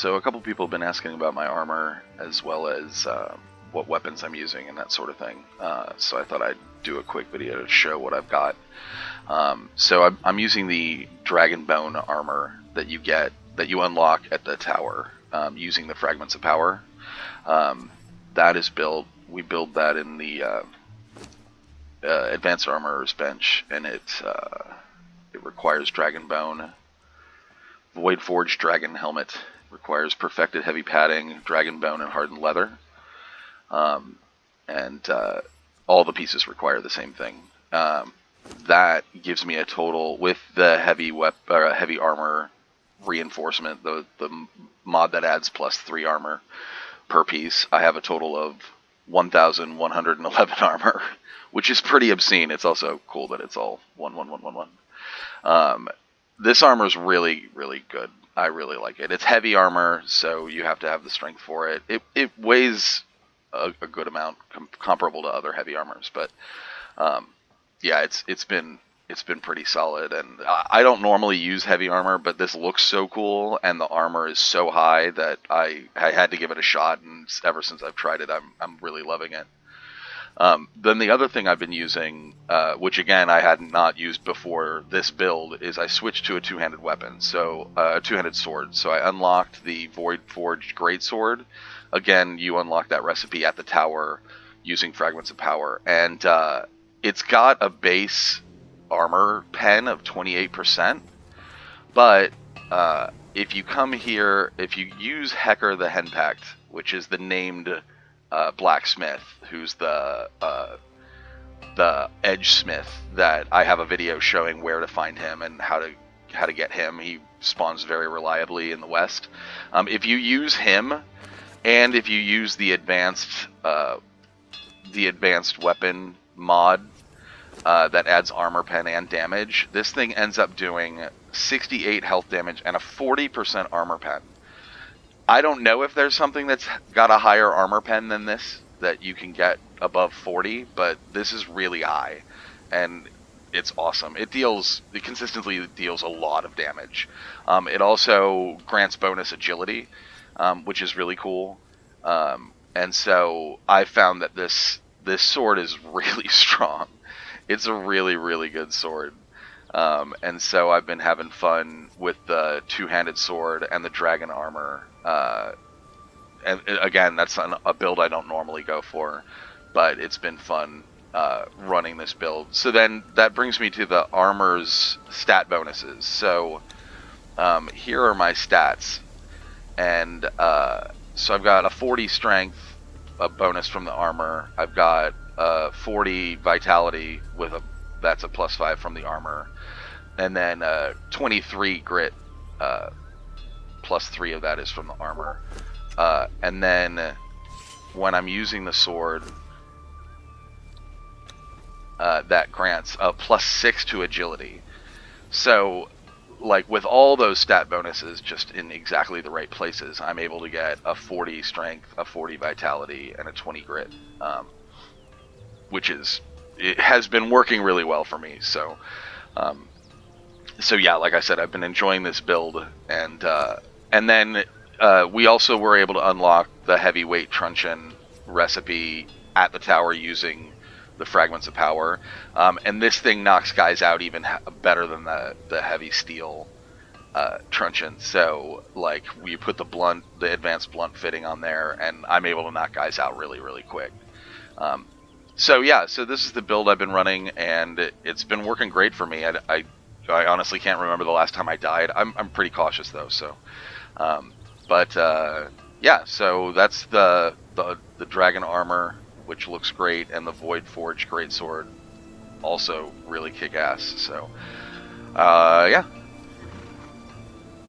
So a couple people have been asking about my armor as well as what weapons I'm using and that sort of thing. So I thought I'd do a quick video to show what I've got. So I'm using the Dragon Bone armor that you unlock at the tower using the Fragments of Power. That is built. We build that in the Advanced Armorer's bench, and it requires Dragon Bone. Voidforged Dragon Helmet requires perfected heavy padding, Dragon Bone, and hardened leather. And all the pieces require the same thing. That gives me a total, with the heavy armor reinforcement, the mod that adds +3 armor per piece, I have a total of 1,111 armor, which is pretty obscene. It's also cool that it's all 11111. This armor is really, really good. I really like it. It's heavy armor, so you have to have the strength for it. It weighs a good amount, comparable to other heavy armors, but yeah, it's been pretty solid. And I don't normally use heavy armor, but this looks so cool, and the armor is so high that I had to give it a shot. And ever since I've tried it, I'm really loving it. Then the other thing I've been using, which again I had not used before this build, is I switched to a two-handed weapon, so a two-handed sword. So I unlocked the Voidforged Great Sword. Again, you unlock that recipe at the tower using Fragments of Power, and it's got a base armor pen of 28%, but if you come here, if you use Hecker the Henpecked, which is the named blacksmith, who's the edge smith that I have a video showing where to find him and how to get him. He spawns very reliably in the west. If you use him, and if you use the advanced weapon mod that adds armor pen and damage, this thing ends up doing 68 health damage and a 40% armor pen. I don't know if there's something that's got a higher armor pen than this that you can get above 40, but this is really high, and it's awesome. It consistently deals a lot of damage. It also grants bonus agility, which is really cool. And so I found that this sword is really strong. It's a really, really good sword. And so I've been having fun with the two-handed sword and the dragon armor. And again, that's a build I don't normally go for, but it's been fun running this build. So then that brings me to the armor's stat bonuses. So here are my stats. And so I've got a 40 strength, a bonus from the armor. I've got 40 vitality that's a +5 from the armor, and then 23 grit, +3 of that is from the armor. And then when I'm using the sword, that grants a +6 to agility. So, like, with all those stat bonuses just in exactly the right places, I'm able to get a 40 strength, a 40 vitality, and a 20 grit, which it has been working really well for me. So yeah, like I said, I've been enjoying this build, and then we also were able to unlock the heavyweight truncheon recipe at the tower using the Fragments of Power, and this thing knocks guys out even better than the heavy steel truncheon. So, like, we put the advanced blunt fitting on there, and I'm able to knock guys out really, really quick. So yeah, so this is the build I've been running, and it's been working great for me. I honestly can't remember the last time I died. I'm pretty cautious though. So, yeah. So that's the dragon armor, which looks great, and the Voidforged Great Sword, also really kick ass. So, yeah.